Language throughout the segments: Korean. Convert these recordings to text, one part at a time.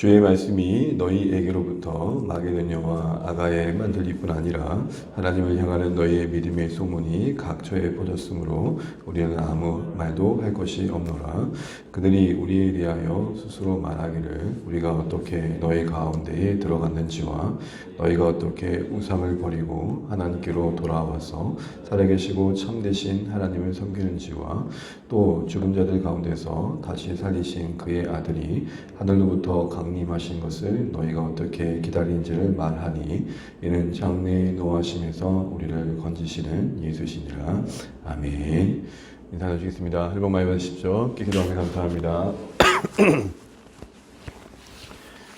주의 말씀이 너희에게로부터 마게도냐와 아가야에만 들릴 뿐 아니라 하나님을 향하는 너희의 믿음의 소문이 각처에 퍼졌으므로 우리는 아무 말도 할 것이 없노라. 그들이 우리에 대하여 스스로 말하기를 우리가 어떻게 너희 가운데에 들어갔는지와 너희가 어떻게 우상을 버리고 하나님께로 돌아와서 살아계시고 참되신 하나님을 섬기는지와 또 죽은 자들 가운데서 다시 살리신 그의 아들이 하늘로부터 강림하신 것을 너희가 어떻게 기다린지를 말하니 이는 장래의 노하심에서 우리를 건지시는 예수시니라. 아멘. 인사 나누시겠습니다. 헬복 많이 받으십시오. 기도하며 감사합니다.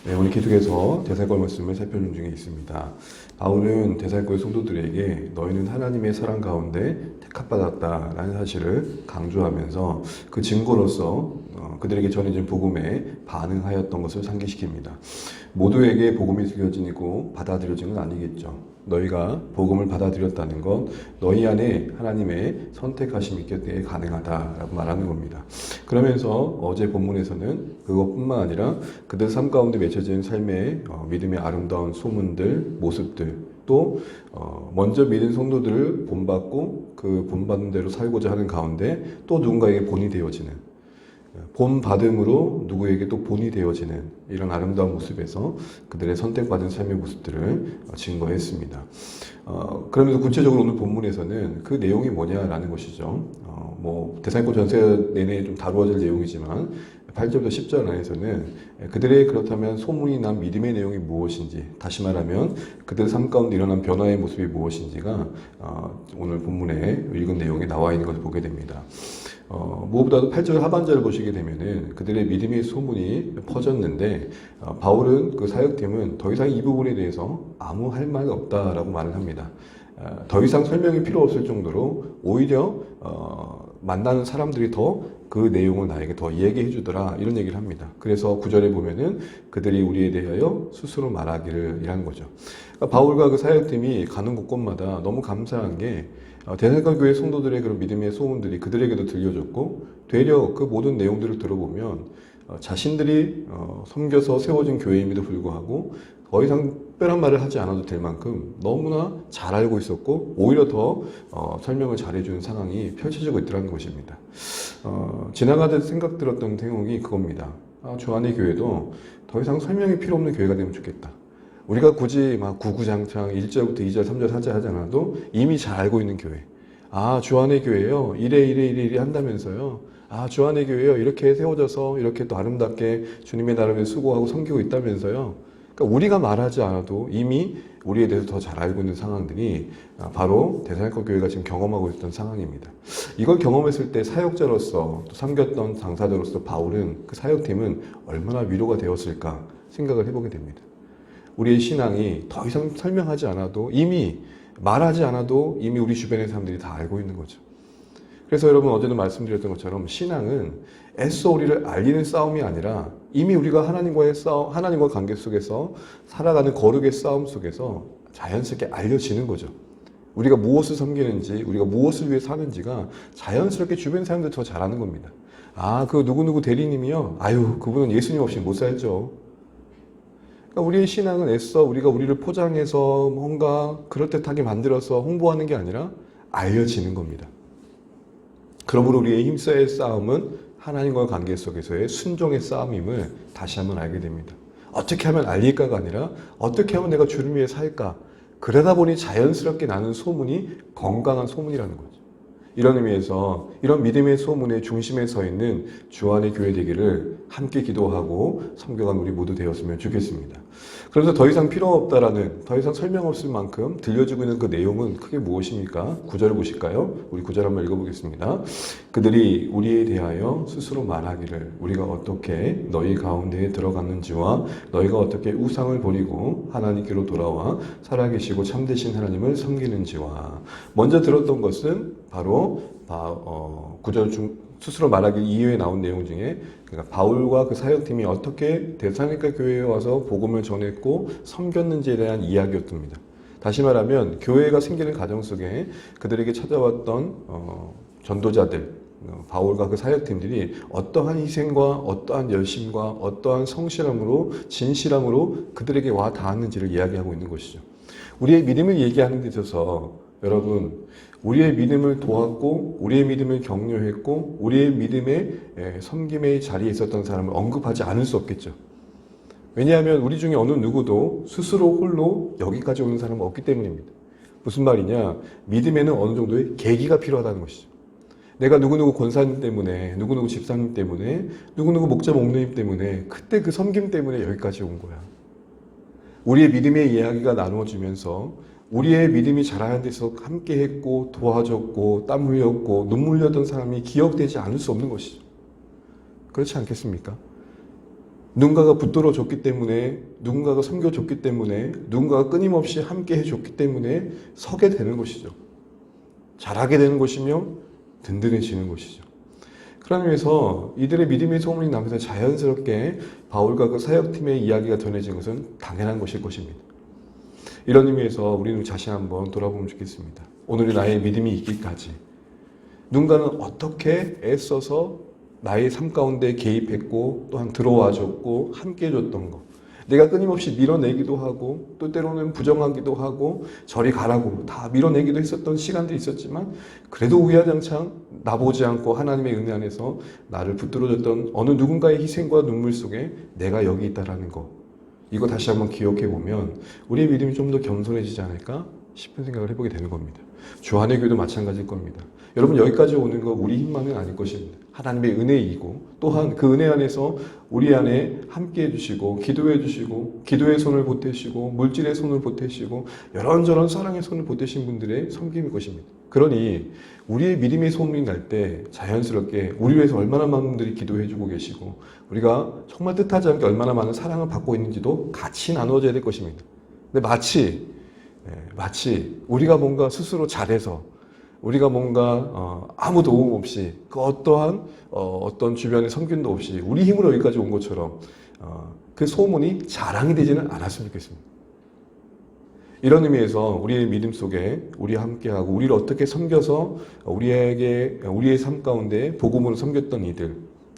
네, 오늘 계속해서 데살골 말씀을 살펴본 중에 있습니다. 바울은 데살골 성도들에게 너희는 하나님의 사랑 가운데 택합받았다라는 사실을 강조하면서 그 증거로서 그들에게 전해진 복음에 반응하였던 것을 상기시킵니다. 모두에게 복음이 들려지고 받아들여진 건 아니겠죠. 너희가 복음을 받아들였다는 것, 너희 안에 하나님의 선택하심이 있기 때문에 가능하다라고 말하는 겁니다. 그러면서 어제 본문에서는 그것뿐만 아니라 그들 삶 가운데 맺혀진 삶의 믿음의 아름다운 소문들, 모습들, 또 먼저 믿은 성도들을 본받고 그 본받는 대로 살고자 하는 가운데 또 누군가에게 본이 되어지는, 본받음으로 누구에게 또 본이 되어지는 이런 아름다운 모습에서 그들의 선택받은 삶의 모습들을 증거했습니다. 그러면서 구체적으로 오늘 본문에서는 그 내용이 뭐냐라는 것이죠. 데살골 전체 내내 좀 다루어질 내용이지만 8절부터 10절 안에서는 그들의 그렇다면 소문이 난 믿음의 내용이 무엇인지, 다시 말하면 그들 삶 가운데 일어난 변화의 모습이 무엇인지가 오늘 본문에 읽은 내용에 나와 있는 것을 보게 됩니다. 무엇보다도 8절 하반절을 보시게 되면은 그들의 믿음의 소문이 퍼졌는데 바울은 그 사역팀은 더 이상 이 부분에 대해서 아무 할 말 없다라고 말을 합니다. 더 이상 설명이 필요 없을 정도로 오히려 만나는 사람들이 더 그 내용을 나에게 더 얘기해 주더라 이런 얘기를 합니다. 그래서 9절에 보면은 그들이 우리에 대하여 스스로 말하기를 이라는 거죠. 그러니까 바울과 그 사역팀이 가는 곳곳마다 너무 감사한 게 데살골 교회 성도들의 그런 믿음의 소문들이 그들에게도 들려졌고 되려 그 모든 내용들을 들어보면 자신들이 섬겨서 세워진 교회임에도 불구하고 더 이상 특별한 말을 하지 않아도 될 만큼 너무나 잘 알고 있었고 오히려 더 설명을 잘해주는 상황이 펼쳐지고 있더라는 것입니다. 지나가듯 생각 들었던 내용이 그겁니다. 주안의 교회도 더 이상 설명이 필요 없는 교회가 되면 좋겠다. 우리가 굳이 막 구구장창 1절부터 2절, 3절, 4절 하지 않아도 이미 잘 알고 있는 교회. 주안의 교회요. 이래 한다면서요. 주안의 교회요. 이렇게 세워져서 이렇게 또 아름답게 주님의 나라를 수고하고 섬기고 있다면서요. 그러니까 우리가 말하지 않아도 이미 우리에 대해서 더 잘 알고 있는 상황들이 바로 데살골 교회가 지금 경험하고 있던 상황입니다. 이걸 경험했을 때 사역자로서 또 섬겼던 당사자로서 바울은 그 사역팀은 얼마나 위로가 되었을까 생각을 해보게 됩니다. 우리의 신앙이 더 이상 설명하지 않아도 이미 말하지 않아도 이미 우리 주변의 사람들이 다 알고 있는 거죠. 그래서 여러분 어제도 말씀드렸던 것처럼 신앙은 애써 우리를 알리는 싸움이 아니라 이미 우리가 하나님과 관계 속에서 살아가는 거룩의 싸움 속에서 자연스럽게 알려지는 거죠. 우리가 무엇을 섬기는지, 우리가 무엇을 위해 사는지가 자연스럽게 주변 사람들 더 잘 아는 겁니다. 그 누구누구 대리님이요? 그분은 예수님 없이 못 살죠. 그러니까 우리의 신앙은 애써 우리가 우리를 포장해서 뭔가 그럴듯하게 만들어서 홍보하는 게 아니라 알려지는 겁니다. 그러므로 우리의 힘써의 싸움은 하나님과의 관계 속에서의 순종의 싸움임을 다시 한번 알게 됩니다. 어떻게 하면 알릴까가 아니라 어떻게 하면 내가 주를 위해 살까? 그러다 보니 자연스럽게 나는 소문이 건강한 소문이라는 거죠. 이런 의미에서 이런 믿음의 소문의 중심에 서 있는 주안의 교회 되기를 함께 기도하고 섬겨간 우리 모두 되었으면 좋겠습니다. 그래서 더 이상 필요 없다라는, 더 이상 설명 없을 만큼 들려주고 있는 그 내용은 크게 무엇입니까? 9절을 보실까요? 우리 9절 한번 읽어보겠습니다. 그들이 우리에 대하여 스스로 말하기를 우리가 어떻게 너희 가운데에 들어갔는지와 너희가 어떻게 우상을 버리고 하나님께로 돌아와 살아계시고 참되신 하나님을 섬기는지와, 먼저 들었던 것은 바로 9절 스스로 말하기 이후에 나온 내용 중에 그러니까 바울과 그 사역팀이 어떻게 데살로니가 교회에 와서 복음을 전했고 섬겼는지에 대한 이야기였습니다. 다시 말하면 교회가 생기는 과정 속에 그들에게 찾아왔던 전도자들, 바울과 그 사역팀들이 어떠한 희생과 어떠한 열심과 어떠한 성실함으로 진실함으로 그들에게 와 닿았는지를 이야기하고 있는 것이죠. 우리의 믿음을 얘기하는 데 있어서 여러분, 우리의 믿음을 도왔고 우리의 믿음을 격려했고 우리의 믿음의 섬김의 자리에 있었던 사람을 언급하지 않을 수 없겠죠. 왜냐하면 우리 중에 어느 누구도 스스로 홀로 여기까지 오는 사람은 없기 때문입니다. 무슨 말이냐? 믿음에는 어느 정도의 계기가 필요하다는 것이죠. 내가 누구누구 권사님 때문에, 누구누구 집사님 때문에, 누구누구 목자 목사님 때문에, 그때 그 섬김 때문에 여기까지 온 거야. 우리의 믿음의 이야기가 나누어지면서 우리의 믿음이 자라는 데서 함께 했고 도와줬고 땀 흘렸고 눈물 흘렸던 사람이 기억되지 않을 수 없는 것이죠. 그렇지 않겠습니까? 누군가가 붙들어 줬기 때문에, 누군가가 섬겨줬기 때문에, 누군가가 끊임없이 함께 해줬기 때문에 서게 되는 것이죠. 잘하게 되는 것이며 든든해지는 것이죠. 그런 의미에서 이들의 믿음의 소문이 나면서 자연스럽게 바울과 그 사역팀의 이야기가 전해진 것은 당연한 것일 것입니다. 이런 의미에서 우리는 자신 한번 돌아보면 좋겠습니다. 오늘의 나의 믿음이 있기까지 누군가는 어떻게 애써서 나의 삶 가운데 개입했고 또한 들어와줬고 함께 해줬던 것, 내가 끊임없이 밀어내기도 하고 또 때로는 부정하기도 하고 저리 가라고 다 밀어내기도 했었던 시간들이 있었지만 그래도 우야장창 나보지 않고 하나님의 은혜 안에서 나를 붙들어줬던 어느 누군가의 희생과 눈물 속에 내가 여기 있다라는 것, 이거 다시 한번 기억해 보면 우리의 믿음이 좀 더 겸손해지지 않을까 싶은 생각을 해보게 되는 겁니다. 주안의 교회도 마찬가지일 겁니다. 여러분, 여기까지 오는 거 우리 힘만은 아닐 것입니다. 하나님의 은혜이고 또한 그 은혜 안에서 우리 안에 함께 해주시고 기도해 주시고 기도의 손을 보태시고 물질의 손을 보태시고 이런저런 사랑의 손을 보태신 분들의 섬김일 것입니다. 그러니 우리의 믿음의 소문이 날 때 자연스럽게 우리 위해서 얼마나 많은 분들이 기도해 주고 계시고 우리가 정말 뜻하지 않게 얼마나 많은 사랑을 받고 있는지도 같이 나눠져야 될 것입니다. 근데 마치 우리가 뭔가 스스로 잘해서 우리가 뭔가 아무 도움 없이 그 어떤 주변의 섬김도 없이 우리 힘으로 여기까지 온 것처럼 그 소문이 자랑이 되지는 않았으면 좋겠습니다. 이런 의미에서 우리의 믿음 속에 우리와 함께하고 우리를 어떻게 섬겨서 우리의 삶 가운데 복음으로 섬겼던 이들,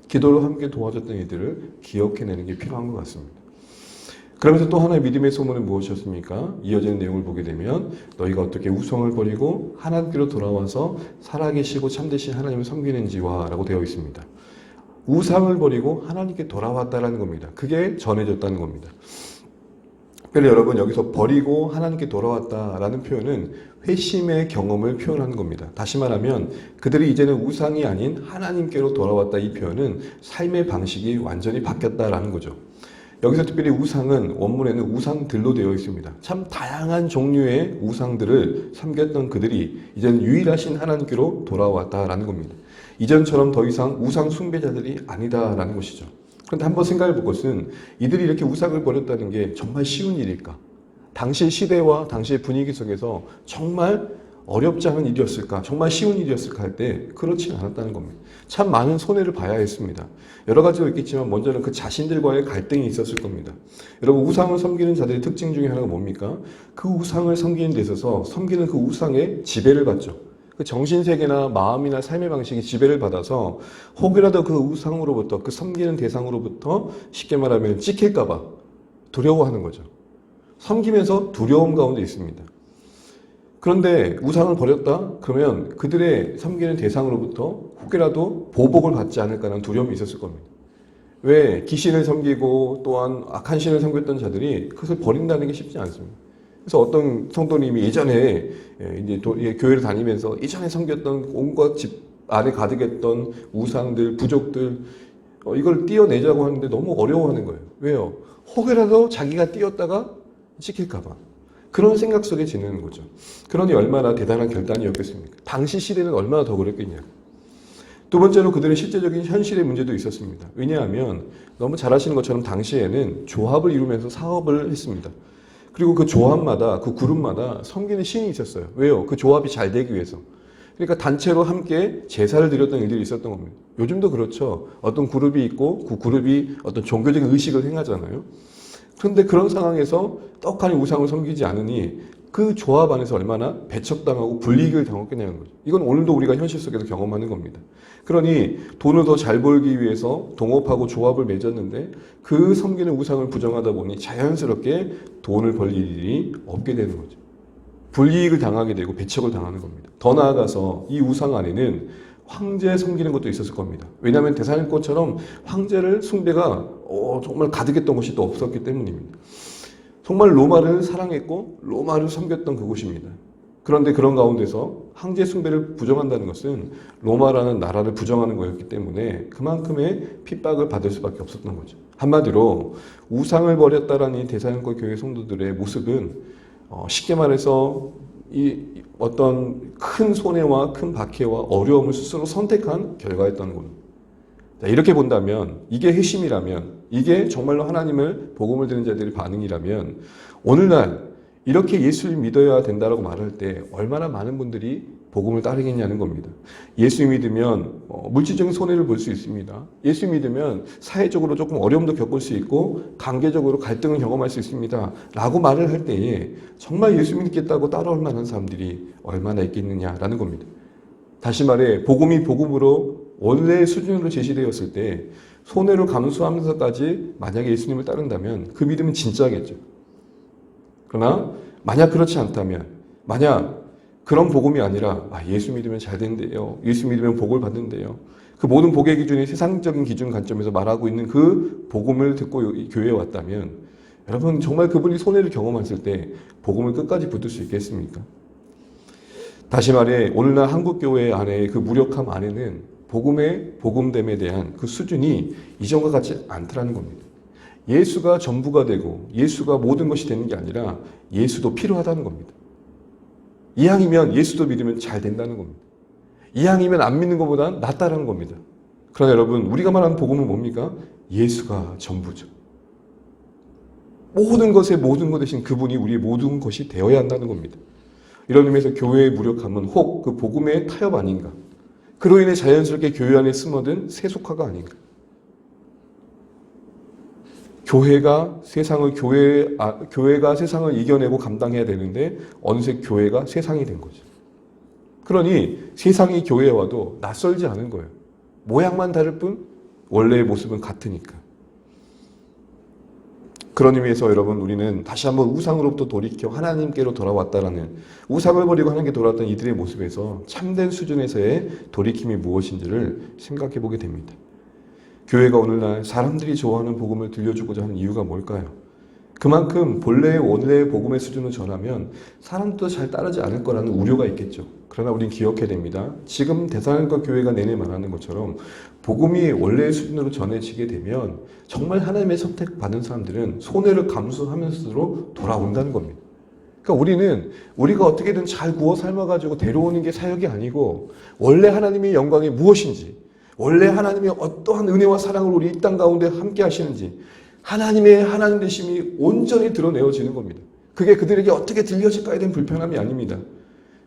기도로 함께 도와줬던 이들을 기억해내는 게 필요한 것 같습니다. 그러면서 또 하나의 믿음의 소문은 무엇이었습니까? 이어지는 내용을 보게 되면 너희가 어떻게 우상을 버리고 하나님께로 돌아와서 살아계시고 참되신 하나님을 섬기는지와 라고 되어 있습니다. 우상을 버리고 하나님께 돌아왔다라는 겁니다. 그게 전해졌다는 겁니다. 특별히 여러분, 여기서 버리고 하나님께 돌아왔다라는 표현은 회심의 경험을 표현하는 겁니다. 다시 말하면 그들이 이제는 우상이 아닌 하나님께로 돌아왔다, 이 표현은 삶의 방식이 완전히 바뀌었다라는 거죠. 여기서 특별히 우상은 원문에는 우상들로 되어 있습니다. 참 다양한 종류의 우상들을 섬겼던 그들이 이제는 유일하신 하나님께로 돌아왔다라는 겁니다. 이전처럼 더 이상 우상 숭배자들이 아니다라는 것이죠. 그런데 한번 생각해 볼 것은 이들이 이렇게 우상을 버렸다는 게 정말 쉬운 일일까? 당시의 시대와 당시의 분위기 속에서 정말 어렵지 않은 일이었을까? 정말 쉬운 일이었을까 할 때 그렇지 않았다는 겁니다. 참 많은 손해를 봐야 했습니다. 여러 가지가 있겠지만 먼저는 그 자신들과의 갈등이 있었을 겁니다. 여러분, 우상을 섬기는 자들의 특징 중에 하나가 뭡니까? 그 우상을 섬기는 데 있어서 섬기는 그 우상의 지배를 받죠. 그 정신세계나 마음이나 삶의 방식이 지배를 받아서 혹이라도 그 우상으로부터, 그 섬기는 대상으로부터 쉽게 말하면 찍힐까봐 두려워하는 거죠. 섬기면서 두려움 가운데 있습니다. 그런데 우상을 버렸다? 그러면 그들의 섬기는 대상으로부터 혹이라도 보복을 받지 않을까라는 두려움이 있었을 겁니다. 왜? 귀신을 섬기고 또한 악한 신을 섬겼던 자들이 그것을 버린다는 게 쉽지 않습니다. 그래서 어떤 성도님이 예전에 이제 교회를 다니면서 예전에 섬겼던 온갖 집 안에 가득했던 우상들, 부족들, 이걸 띄어내자고 하는데 너무 어려워하는 거예요. 왜요? 혹여라도 자기가 띄었다가 찍힐까봐. 그런 생각 속에 지내는 거죠. 그러니 얼마나 대단한 결단이었겠습니까? 당시 시대는 얼마나 더 그랬겠냐. 두 번째로 그들의 실제적인 현실의 문제도 있었습니다. 왜냐하면 너무 잘 아시는 것처럼 당시에는 조합을 이루면서 사업을 했습니다. 그리고 그 조합마다, 그 그룹마다 섬기는 신이 있었어요. 왜요? 그 조합이 잘 되기 위해서. 그러니까 단체로 함께 제사를 드렸던 일들이 있었던 겁니다. 요즘도 그렇죠. 어떤 그룹이 있고 그 그룹이 어떤 종교적인 의식을 행하잖아요. 그런데 그런 상황에서 떡하니 우상을 섬기지 않으니 그 조합 안에서 얼마나 배척당하고 불이익을 당했겠냐는 거죠. 이건 오늘도 우리가 현실 속에서 경험하는 겁니다. 그러니 돈을 더 잘 벌기 위해서 동업하고 조합을 맺었는데 그 섬기는 우상을 부정하다 보니 자연스럽게 돈을 벌 일이 없게 되는 거죠. 불이익을 당하게 되고 배척을 당하는 겁니다. 더 나아가서 이 우상 안에는 황제 섬기는 것도 있었을 겁니다. 왜냐하면 데살로니가처럼 황제를 숭배가 정말 가득했던 곳이 또 없었기 때문입니다. 정말 로마를 사랑했고 로마를 섬겼던 그곳입니다. 그런데 그런 가운데서 황제 숭배를 부정한다는 것은 로마라는 나라를 부정하는 거였기 때문에 그만큼의 핍박을 받을 수밖에 없었던 거죠. 한마디로 우상을 버렸다라는 이 데살로니가 교회 성도들의 모습은 쉽게 말해서 이 어떤 큰 손해와 큰 박해와 어려움을 스스로 선택한 결과였다는 겁니다. 자, 이렇게 본다면 이게 핵심이라면 이게 정말로 하나님을 복음을 듣는 자들의 반응이라면 오늘날 이렇게 예수를 믿어야 된다라고 말할 때 얼마나 많은 분들이 복음을 따르겠냐는 겁니다. 예수 믿으면 물질적인 손해를 볼 수 있습니다. 예수 믿으면 사회적으로 조금 어려움도 겪을 수 있고 관계적으로 갈등을 경험할 수 있습니다. 라고 말을 할 때에 정말 예수 믿겠다고 따라올 만한 사람들이 얼마나 있겠느냐라는 겁니다. 다시 말해 복음이 복음으로 원래의 수준으로 제시되었을 때 손해를 감수하면서까지 만약에 예수님을 따른다면 그 믿음은 진짜겠죠. 그러나 만약 그렇지 않다면 만약 그런 복음이 아니라 예수 믿으면 잘 된대요. 예수 믿으면 복을 받는대요. 그 모든 복의 기준이 세상적인 기준 관점에서 말하고 있는 그 복음을 듣고 교회에 왔다면 여러분 정말 그분이 손해를 경험했을 때 복음을 끝까지 붙들 수 있겠습니까? 다시 말해 오늘날 한국교회 안에 그 무력함 안에는 복음의 복음됨에 대한 그 수준이 이전과 같지 않더라는 겁니다. 예수가 전부가 되고 예수가 모든 것이 되는 게 아니라 예수도 필요하다는 겁니다. 이왕이면 예수도 믿으면 잘 된다는 겁니다. 이왕이면 안 믿는 것보다 낫다는 겁니다. 그러나 여러분 우리가 말하는 복음은 뭡니까? 예수가 전부죠. 모든 것의 모든 것 대신 그분이 우리의 모든 것이 되어야 한다는 겁니다. 이런 의미에서 교회의 무력함은 혹 그 복음의 타협 아닌가? 그로 인해 자연스럽게 교회 안에 스며든 세속화가 아닌가? 교회가 세상을 이겨내고 감당해야 되는데 어느새 교회가 세상이 된 거죠. 그러니 세상이 교회에 와도 낯설지 않은 거예요. 모양만 다를 뿐 원래의 모습은 같으니까. 그런 의미에서 여러분 우리는 다시 한번 우상으로부터 돌이켜 하나님께로 돌아왔다라는 우상을 버리고 하나님께 돌아왔던 이들의 모습에서 참된 수준에서의 돌이킴이 무엇인지를 생각해 보게 됩니다. 교회가 오늘날 사람들이 좋아하는 복음을 들려주고자 하는 이유가 뭘까요? 그만큼 본래의 원래의 복음의 수준을 전하면 사람도 잘 따르지 않을 거라는 우려가 있겠죠. 그러나 우린 기억해야 됩니다. 지금 데살로니가 교회가 내내 말하는 것처럼 복음이 원래의 수준으로 전해지게 되면 정말 하나님의 선택받은 사람들은 손해를 감수하면서도 돌아온다는 겁니다. 그러니까 우리가 어떻게든 잘 구워 삶아가지고 데려오는 게 사역이 아니고 원래 하나님의 영광이 무엇인지 원래 하나님의 어떠한 은혜와 사랑을 우리 이 땅 가운데 함께 하시는지 하나님의 하나님 되심이 온전히 드러내어지는 겁니다. 그게 그들에게 어떻게 들려질까에 대한 불편함이 아닙니다.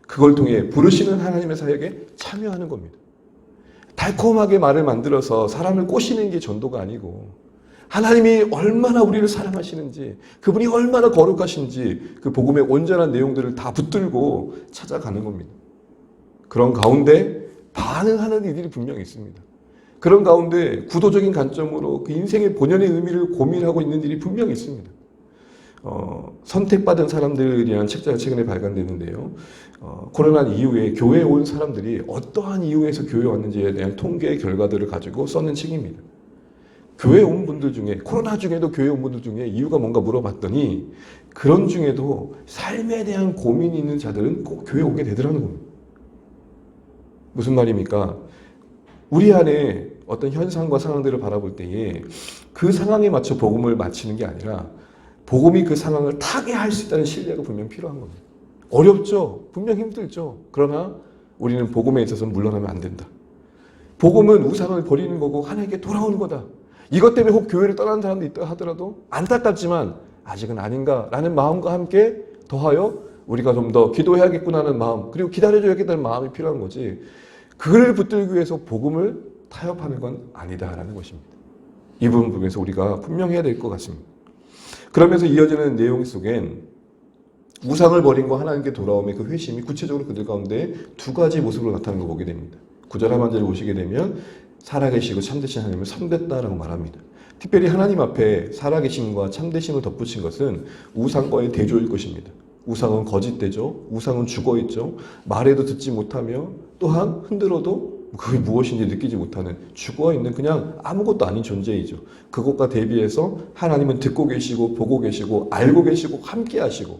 그걸 통해 부르시는 하나님의 사역에 참여하는 겁니다. 달콤하게 말을 만들어서 사람을 꼬시는 게 전도가 아니고 하나님이 얼마나 우리를 사랑하시는지 그분이 얼마나 거룩하신지 그 복음의 온전한 내용들을 다 붙들고 찾아가는 겁니다. 그런 가운데 반응하는 이들이 분명히 있습니다. 그런 가운데 구도적인 관점으로 그 인생의 본연의 의미를 고민하고 있는 일이 분명히 있습니다. 선택받은 사람들이라는 책자가 최근에 발간됐는데요. 코로나 이후에 교회에 온 사람들이 어떠한 이유에서 교회에 왔는지에 대한 통계 결과들을 가지고 써낸 책입니다. 교회에 온 분들 중에 코로나 중에도 교회에 온 분들 중에 이유가 뭔가 물어봤더니 그런 중에도 삶에 대한 고민이 있는 자들은 꼭 교회에 오게 되더라는 겁니다. 무슨 말입니까? 우리 안에 어떤 현상과 상황들을 바라볼 때에 그 상황에 맞춰 복음을 맞추는 게 아니라 복음이 그 상황을 타개할 수 있다는 신뢰가 분명 필요한 겁니다. 어렵죠. 분명 힘들죠. 그러나 우리는 복음에 있어서 물러나면 안 된다. 복음은 우상을 버리는 거고 하나님께 돌아오는 거다. 이것 때문에 혹 교회를 떠나는 사람도 있다 하더라도 안타깝지만 아직은 아닌가라는 마음과 함께 더하여 우리가 좀 더 기도해야겠구나 하는 마음 그리고 기다려줘야겠다는 마음이 필요한 거지 그를 붙들기 위해서 복음을 타협하는 건 아니다라는 것입니다. 이 부분에서 우리가 분명해야 될 것 같습니다. 그러면서 이어지는 내용 속엔 우상을 버린 거 하나님께 돌아오면 그 회심이 구체적으로 그들 가운데 두 가지 모습으로 나타나는 걸 보게 됩니다. 9절 하반절을 보시게 되면 살아계시고 참되신 하나님을 섬겼다라고 말합니다. 특별히 하나님 앞에 살아계심과 참되심을 덧붙인 것은 우상과의 대조일 것입니다. 우상은 거짓되죠. 우상은 죽어있죠. 말해도 듣지 못하며 또한 흔들어도 그게 무엇인지 느끼지 못하는 죽어있는 그냥 아무것도 아닌 존재이죠. 그것과 대비해서 하나님은 듣고 계시고 보고 계시고 알고 계시고 함께 하시고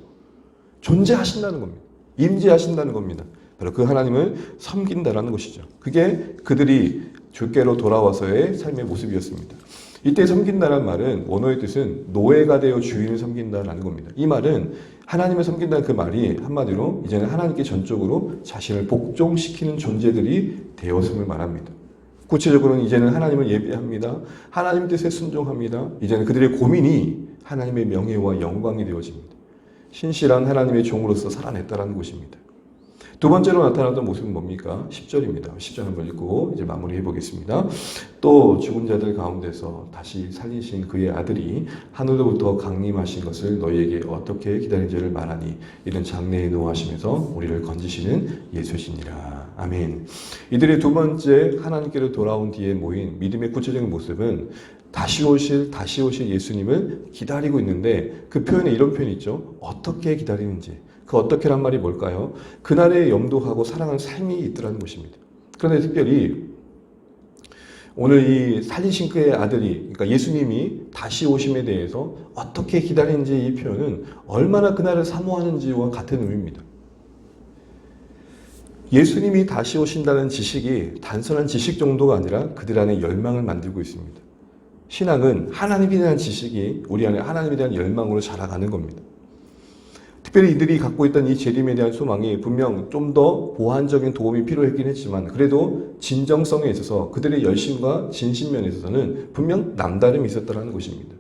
존재하신다는 겁니다. 임재하신다는 겁니다. 바로 그 하나님을 섬긴다라는 것이죠. 그게 그들이 주께로 돌아와서의 삶의 모습이었습니다. 이때 섬긴다는 말은 원어의 뜻은 노예가 되어 주인을 섬긴다라는 겁니다. 이 말은 하나님을 섬긴다는 그 말이 한마디로 이제는 하나님께 전적으로 자신을 복종시키는 존재들이 되었음을 말합니다. 구체적으로는 이제는 하나님을 예배합니다. 하나님 뜻에 순종합니다. 이제는 그들의 고민이 하나님의 명예와 영광이 되어집니다. 신실한 하나님의 종으로서 살아냈다라는 것입니다. 두 번째로 나타났던 모습은 뭡니까? 10절입니다. 10절 한번 읽고 이제 마무리해 보겠습니다. 또 죽은 자들 가운데서 다시 살리신 그의 아들이 하늘로부터 강림하신 것을 너희에게 어떻게 기다린지를 말하니 이는 장래에 노하시면서 우리를 건지시는 예수시니라. 아멘. 이들의 두 번째 하나님께로 돌아온 뒤에 모인 믿음의 구체적인 모습은 다시 오실 예수님을 기다리고 있는데 그 표현에 이런 표현이 있죠. 어떻게 기다리는지. 그 어떻게란 말이 뭘까요? 그날에 염두하고 사랑하는 삶이 있더라는 것입니다. 그런데 특별히 오늘 이 살리신 그의 아들이, 그러니까 예수님이 다시 오심에 대해서 어떻게 기다리는지 이 표현은 얼마나 그날을 사모하는지와 같은 의미입니다. 예수님이 다시 오신다는 지식이 단순한 지식 정도가 아니라 그들 안에 열망을 만들고 있습니다. 신앙은 하나님에 대한 지식이 우리 안에 하나님에 대한 열망으로 자라가는 겁니다. 특별히 이들이 갖고 있던 이 재림에 대한 소망이 분명 좀 더 보완적인 도움이 필요했긴 했지만 그래도 진정성에 있어서 그들의 열심과 진심면에 있어서는 분명 남다름이 있었다는 것입니다.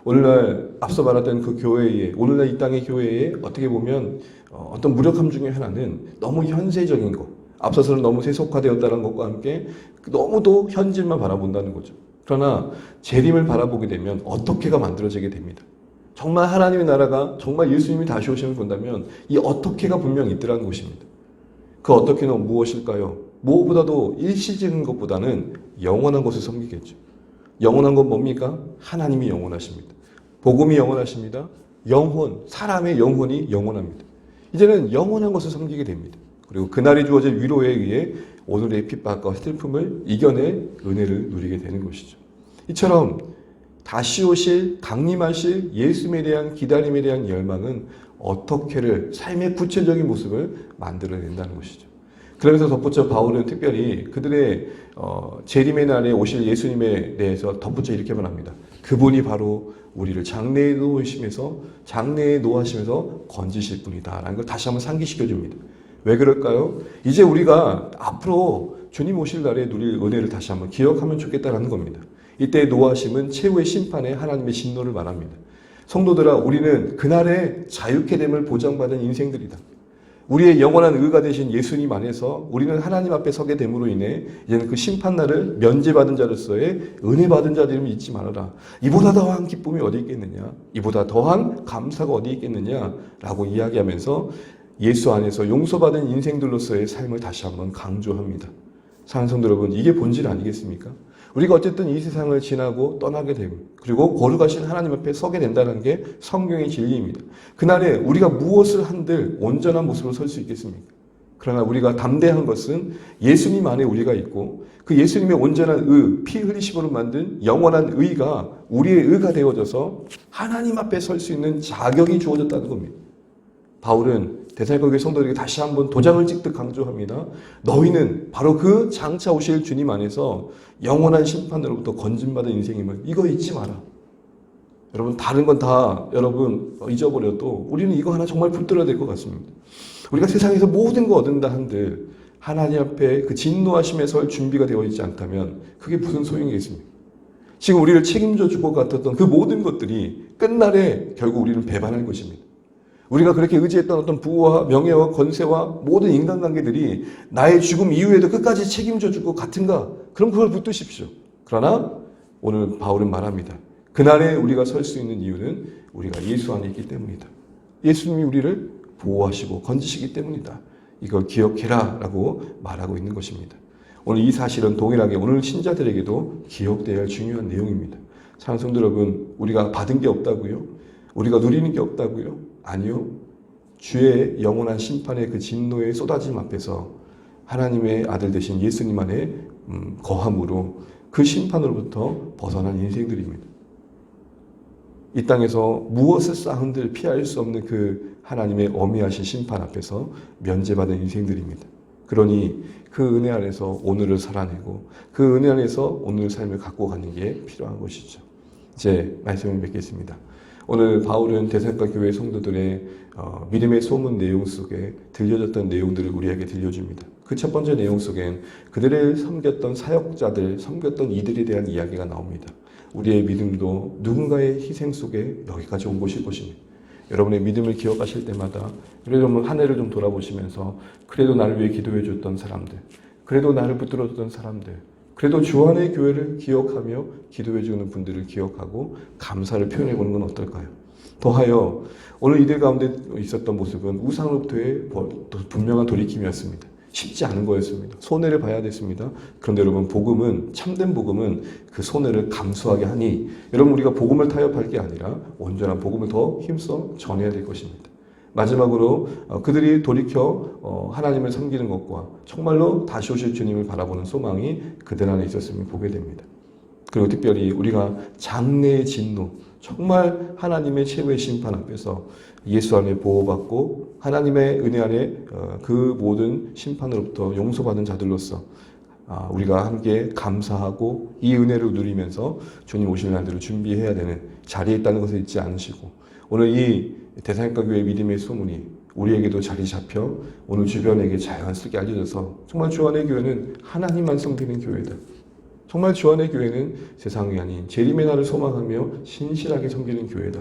오늘날 앞서 말했던 그 교회에, 오늘날 이 땅의 교회에 어떻게 보면 어떤 무력함 중에 하나는 너무 현세적인 것, 앞서서는 너무 세속화되었다는 것과 함께 너무도 현실만 바라본다는 거죠. 그러나 재림을 바라보게 되면 어떻게가 만들어지게 됩니다. 정말 하나님의 나라가 정말 예수님이 다시 오심을 본다면 이 어떻게가 분명히 있더라는 것입니다. 그 어떻게는 무엇일까요? 무엇보다도 일시적인 것보다는 영원한 것을 섬기겠죠. 영원한 건 뭡니까? 하나님이 영원하십니다. 복음이 영원하십니다. 영혼, 사람의 영혼이 영원합니다. 이제는 영원한 것을 섬기게 됩니다. 그리고 그날이 주어질 위로에 의해 오늘의 핍박과 슬픔을 이겨낼 은혜를 누리게 되는 것이죠. 이처럼 다시 오실 강림하실 예수님에 대한 기다림에 대한 열망은 어떻게를 삶의 구체적인 모습을 만들어낸다는 것이죠. 그러면서 덧붙여 바울은 특별히 그들의 재림의 날에 오실 예수님에 대해서 덧붙여 이렇게 말합니다. 그분이 바로 우리를 장래에 노하시면서 건지실 분이다 라는 걸 다시 한번 상기시켜 줍니다. 왜 그럴까요? 이제 우리가 앞으로 주님 오실 날에 누릴 은혜를 다시 한번 기억하면 좋겠다라는 겁니다. 이때 노하심은 최후의 심판에 하나님의 진노를 말합니다. 성도들아, 우리는 그날에 자유케 됨을 보장받은 인생들이다. 우리의 영원한 의가 되신 예수님 안에서 우리는 하나님 앞에 서게 됨으로 인해 이제는 그 심판날을 면제받은 자로서의 은혜 받은 자들임을 잊지 말아라. 이보다 더한 기쁨이 어디 있겠느냐? 이보다 더한 감사가 어디 있겠느냐? 라고 이야기하면서 예수 안에서 용서받은 인생들로서의 삶을 다시 한번 강조합니다. 사랑하는 성도 여러분, 이게 본질 아니겠습니까? 우리가 어쨌든 이 세상을 지나고 떠나게 되고 그리고 거룩하신 하나님 앞에 서게 된다는 게 성경의 진리입니다. 그날에 우리가 무엇을 한들 온전한 모습으로 설 수 있겠습니까? 그러나 우리가 담대한 것은 예수님 안에 우리가 있고 그 예수님의 온전한 의, 피 흘리심으로 만든 영원한 의가 우리의 의가 되어져서 하나님 앞에 설 수 있는 자격이 주어졌다는 겁니다. 바울은 데살로니가 성도들에게 다시 한번 도장을 찍듯 강조합니다. 너희는 바로 그 장차 오실 주님 안에서 영원한 심판으로부터 건진받은 인생임을 이거 잊지 마라. 여러분 다른 건 다 여러분 잊어버려도 우리는 이거 하나 정말 붙들어야 될 것 같습니다. 우리가 세상에서 모든 거 얻는다 한들 하나님 앞에 그 진노하심에 설 준비가 되어 있지 않다면 그게 무슨 소용이겠습니까? 지금 우리를 책임져 줄 것 같았던 그 모든 것들이 끝날에 결국 우리를 배반할 것입니다. 우리가 그렇게 의지했던 어떤 부와 명예와 권세와 모든 인간관계들이 나의 죽음 이후에도 끝까지 책임져 줄 것 같은가? 그럼 그걸 붙드십시오. 그러나 오늘 바울은 말합니다. 그날에 우리가 설 수 있는 이유는 우리가 예수 안에 있기 때문이다. 예수님이 우리를 보호하시고 건지시기 때문이다. 이걸 기억해라 라고 말하고 있는 것입니다. 오늘 이 사실은 동일하게 오늘 신자들에게도 기억되어야 할 중요한 내용입니다. 사랑하는 성도 여러분, 우리가 받은 게 없다고요? 우리가 누리는 게 없다고요? 아니요. 주의 영원한 심판의 그 진노의 쏟아짐 앞에서 하나님의 아들 되신 예수님 안에 거함으로 그 심판으로부터 벗어난 인생들입니다. 이 땅에서 무엇을 쌓은들 피할 수 없는 그 하나님의 어미하신 심판 앞에서 면제받은 인생들입니다. 그러니 그 은혜 안에서 오늘을 살아내고 그 은혜 안에서 오늘 삶을 갖고 가는 게 필요한 것이죠. 이제 말씀을 맺겠습니다. 오늘 바울은 데살로니가 교회 성도들의 믿음의 소문 내용 속에 들려졌던 내용들을 우리에게 들려줍니다. 그 첫 번째 내용 속엔 그들을 섬겼던 사역자들, 섬겼던 이들에 대한 이야기가 나옵니다. 우리의 믿음도 누군가의 희생 속에 여기까지 온 것일 것입니다. 여러분의 믿음을 기억하실 때마다 그래도 한 해를 좀 돌아보시면서 그래도 나를 위해 기도해 줬던 사람들, 그래도 나를 붙들어 줬던 사람들, 그래도 주안의 교회를 기억하며 기도해 주는 분들을 기억하고 감사를 표현해 보는 건 어떨까요? 더하여 오늘 이들 가운데 있었던 모습은 우상으로부터의 분명한 돌이킴이었습니다. 쉽지 않은 거였습니다. 손해를 봐야 됐습니다. 그런데 여러분, 복음은, 참된 복음은 그 손해를 감수하게 하니 여러분, 우리가 복음을 타협할 게 아니라 온전한 복음을 더 힘써 전해야 될 것입니다. 마지막으로 그들이 돌이켜 하나님을 섬기는 것과 정말로 다시 오실 주님을 바라보는 소망이 그들 안에 있었음을 보게 됩니다. 그리고 특별히 우리가 장래의 진노, 정말 하나님의 최후의 심판 앞에서 예수 안에 보호받고 하나님의 은혜 안에 그 모든 심판으로부터 용서받은 자들로서 우리가 함께 감사하고 이 은혜를 누리면서 주님 오실 날들을 준비해야 되는 자리에 있다는 것을 잊지 않으시고, 오늘 이 데살로니가 교회 믿음의 소문이 우리에게도 자리 잡혀 오늘 주변에게 자연스럽게 알려져서 정말 주 안의 교회는 하나님만 섬기는 교회다. 정말 주 안의 교회는 세상이 아닌 재림의 날을 소망하며 신실하게 섬기는 교회다.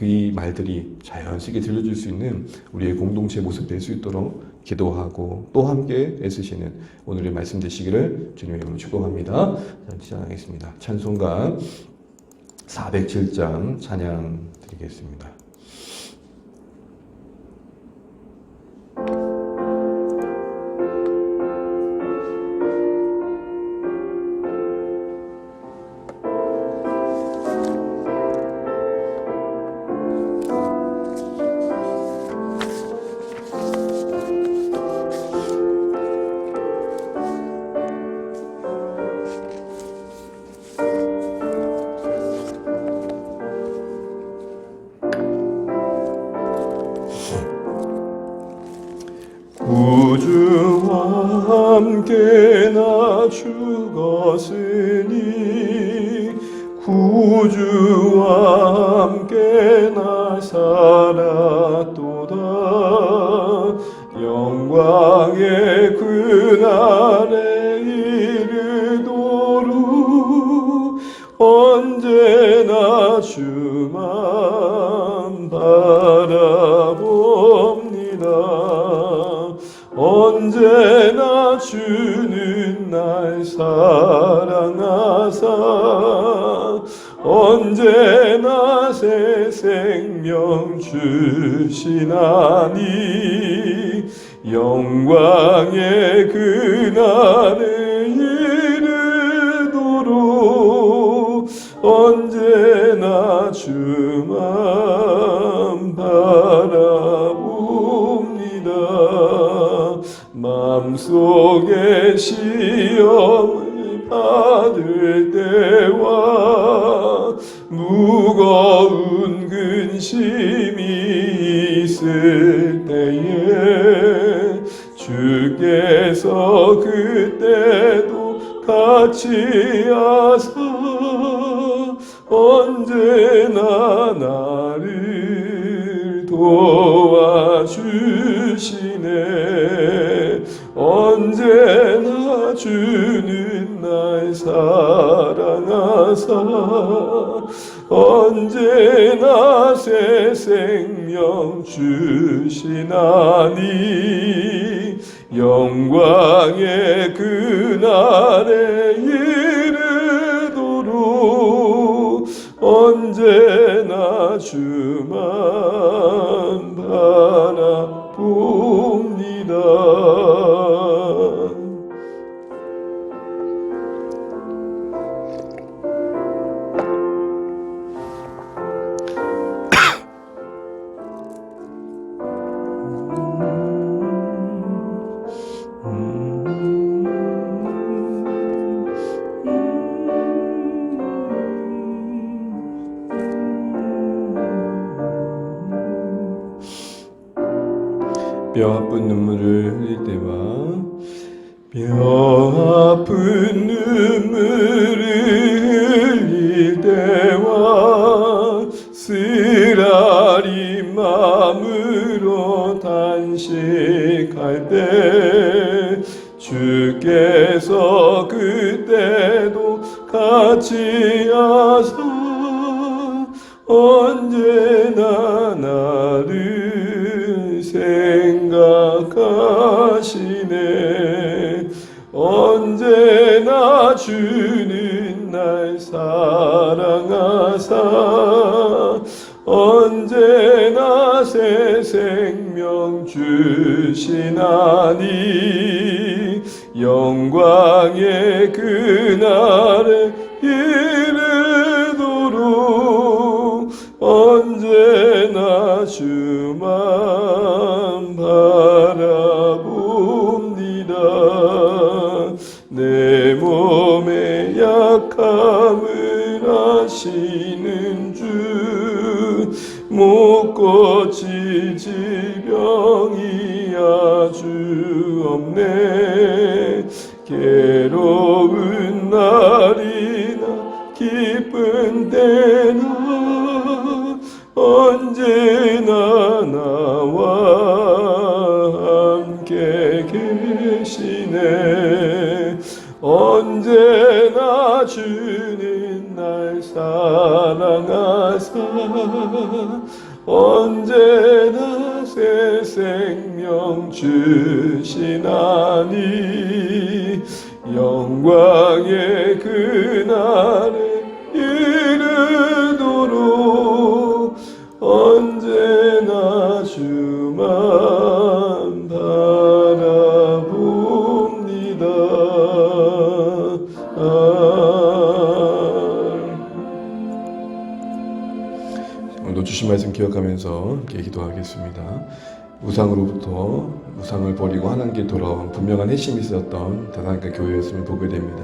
이 말들이 자연스럽게 들려줄 수 있는 우리의 공동체 모습 될 수 있도록 기도하고 또 함께 애쓰시는 오늘의 말씀 되시기를 주님의 이름으로 축복합니다. 시작하겠습니다. 찬송가 407장 찬양 드리겠습니다. 구주와 함께 나 죽었으니 구주와 함께 나 살았도다. 영광의 그날에 이르도록 언제나 주만 바라봅니다. 언제나 주는 날 사랑하사 언제나 새 생명 주시나니 영광의 그날에 이르도록 언제나 주만 바라봅니다. 마음속에 시험을 받을 때와 무거운 근심이 있을 때에 주께서 그때도 같이 하사 언제나 나를 도와주시네. 언제나 주는 날 사랑하사 언제나 새 생명 주시나니 영광의 그날에 이르도록 언제나 주만 뼈 아픈 눈물을 흘릴 때와 뼈 아픈 눈물을 흘릴 때와 쓰라린 마음으로 단식할 때 주께서 그때도 같이 하사 언제나 나를 생각하시네. 언제나 주는 날 사랑하사 언제나 새 생명 주시나니 영광의 그날에 이르도록 언제나 주만 바라봅니다. 내 몸의 약함을 아시는 주 못 고칠 질병이 아주 없네. 괴로운 날이나 기쁜 때나 언제나 나와 함께 계시네. 언제나 주는 날 사랑하사 언제나 새 생명 주시나니 영광의 그날에 이르도록 언제나 주만 바라봅니다. 오늘도 주신 말씀 기억하면서 함께 기도하겠습니다. 우상을 버리고 하나님께 돌아온 분명한 핵심이 있었던 대상가 교회였음을 보게 됩니다.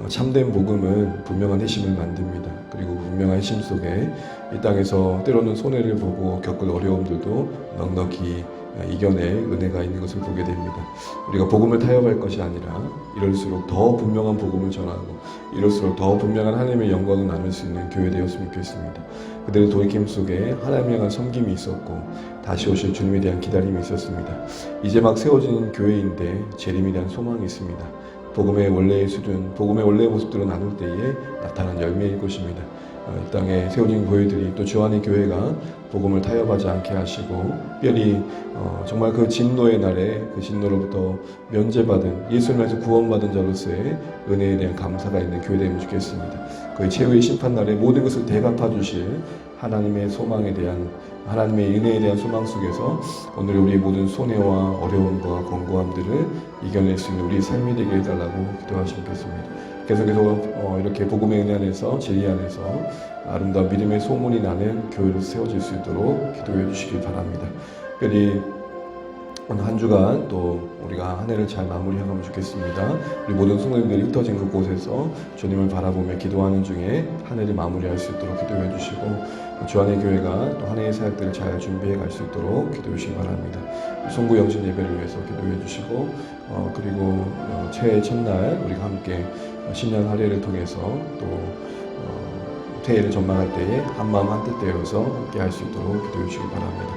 참된 복음은 분명한 핵심을 만듭니다. 그리고 분명한 핵심 속에 이 땅에서 때로는 손해를 보고 겪을 어려움들도 넉넉히 이겨낼 은혜가 있는 것을 보게 됩니다. 우리가 복음을 타협할 것이 아니라 이럴수록 더 분명한 복음을 전하고 이럴수록 더 분명한 하나님의 영광을 나눌 수 있는 교회 되었으면 좋겠습니다. 그들의 돌이킴 속에 하나님을 향한 섬김이 있었고 다시 오실 주님에 대한 기다림이 있었습니다. 이제 막 세워지는 교회인데 재림에 대한 소망이 있습니다. 복음의 원래의 수준, 복음의 원래의 모습들을 나눌 때에 나타난 열매일 것입니다. 이 땅에 세워진 교회들이 또 주 안의 교회가 복음을 타협하지 않게 하시고 특별히 정말 그 진노의 날에 그 진노로부터 면제받은 예수님에서 구원받은 자로서의 은혜에 대한 감사가 있는 교회 되면 좋겠습니다. 그의 최후의 심판 날에 모든 것을 대갚아 주실 하나님의 소망에 대한 하나님의 은혜에 대한 소망 속에서 오늘 우리의 모든 손해와 어려움과 권고함들을 이겨낼 수 있는 우리의 삶이 되게 해달라고 기도하시면 좋겠습니다. 계속해서 이렇게 복음의 은혜 안에서 진리 안에서 아름다운 믿음의 소문이 나는 교회로 세워질 수 있도록 기도해 주시길 바랍니다. 특별히 오늘 한 주간 또 우리가 한 해를 잘 마무리하면 좋겠습니다. 우리 모든 성도님들이 흩어진 그곳에서 주님을 바라보며 기도하는 중에 한 해를 마무리할 수 있도록 기도해 주시고 주 안의 교회가 또 한 해의 사역들을 잘 준비해 갈 수 있도록 기도해 주시기 바랍니다. 송구 영신 예배를 위해서 기도해 주시고 그리고 새해 첫날 우리가 함께 신년 할례를 통해서 또 새해를 전망할 때에 한마음 한뜻 되어서 함께 할 수 있도록 기도해 주시기 바랍니다.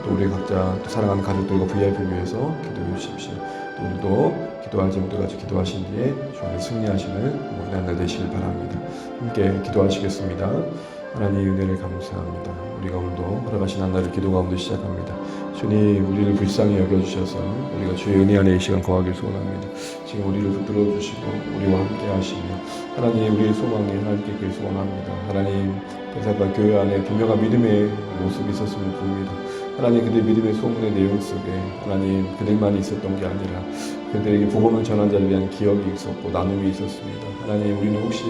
또 우리 각자 또 사랑하는 가족들과 VIP를 위해서 기도해 주십시오. 또 오늘도 기도할 제목들 같이 기도하신 뒤에 주님의 승리하시는 모든 날 되시길 바랍니다. 함께 기도하시겠습니다. 하나님 은혜를 감사합니다. 우리가 오늘도 허락하신 한 날을 기도 가운데 시작합니다. 주님 우리를 불쌍히 여겨주셔서 우리가 주의 은혜 안에 이 시간 거하길 소원합니다. 지금 우리를 붙들어 주시고 우리와 함께 하시며 하나님 우리의 소망이 하나님께 그 소원합니다. 하나님 대사과 교회 안에 분명한 믿음의 모습이 있었음을 봅니다. 하나님 그들의 믿음의 소문의 내용 속에 하나님 그들만이 있었던 게 아니라 그들에게 복음을 전한 자를 위한 기억이 있었고 나눔이 있었습니다. 하나님 우리는 혹시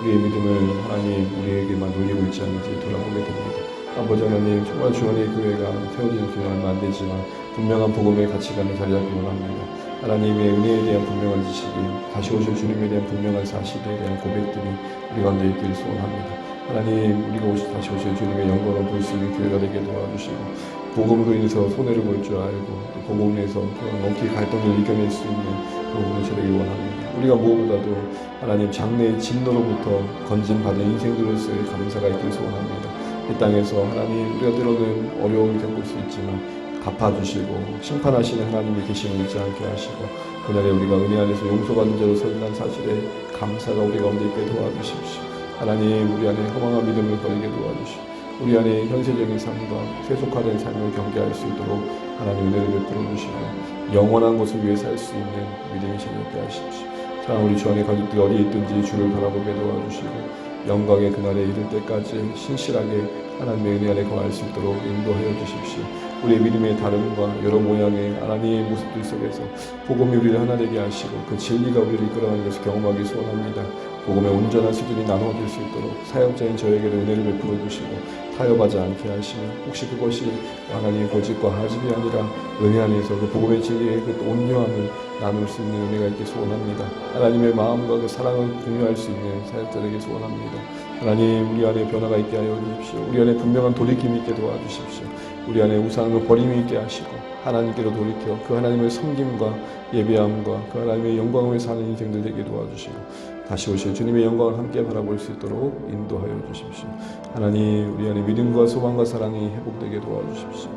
우리의 믿음을 하나님 우리에게만 돌리고 있지 않는지 돌아보게 됩니다. 아버지 하나님 정말 주 안의 교회가 세워지는 기간 얼마 안 되지만 분명한 복음의 가치관을 자리하기 원합니다. 하나님의 은혜에 대한 분명한 지식이 다시 오실 주님에 대한 분명한 사실에 대한 고백들이 우리 가운데 있기를 소원합니다. 하나님 우리가 다시 오실 주님의 영광을 볼 수 있는 기회가 되게 도와주시고 복음으로 인해서 손해를 볼 줄 알고 또 복음으로 인해서 넘기 갈등을 이겨낼 수 있는 그런 분을 되기 원합니다. 우리가 무엇보다도 하나님 장래의 진노로부터 건진받은 인생들로서의 감사가 있길 소원합니다. 이 땅에서 하나님 우리가 때로는 어려움이 겪을 수 있지만 갚아주시고 심판하시는 하나님이 계심을 잊지 않게 하시고 그날에 우리가 은혜 안에서 용서받는 자로 서린다는 사실에 감사가 우리 가운데 있게 도와주십시오. 하나님 우리 안에 허망한 믿음을 버리게 도와주시고 우리 안에 현세적인 삶과 세속화된 삶을 경계할 수 있도록 하나님 은혜를 베풀어 주시고 영원한 것을 위해 살 수 있는 믿음이 생겼게 하십시오. 사랑 우리 주 안에 가족들이 어디 있든지 주를 바라보게 도와주시고 영광의 그날에 이를 때까지 신실하게 하나님의 은혜 안에 거할 수 있도록 인도하여 주십시오. 우리의 믿음의 다름과 여러 모양의 하나님의 모습들 속에서 복음이 우리를 하나 되게 하시고 그 진리가 우리를 이끌어가는 것을 경험하기 소원합니다. 복음의 온전한 수준이 나눠질 수 있도록 사역자인 저에게도 은혜를 베풀어 주시고 타협하지 않게 하시며 혹시 그것이 하나님의 고집과 하집이 아니라 은혜 안에서 그 복음의 진리의 그 온유함을 나눌 수 있는 은혜가 있게 소원합니다. 하나님의 마음과 그 사랑을 공유할 수 있는 사역자에게 소원합니다. 하나님 우리 안에 변화가 있게 하여 주십시오. 우리 안에 분명한 돌이킴이 있게 도와주십시오. 우리 안에 우상을 버림이 있게 하시고 하나님께로 돌이켜 그 하나님의 섬김과 예배함과 그 하나님의 영광을 사는 인생들 되게 도와주시고 다시 오실 주님의 영광을 함께 바라볼 수 있도록 인도하여 주십시오. 하나님 우리 안에 믿음과 소망과 사랑이 회복되게 도와주십시오.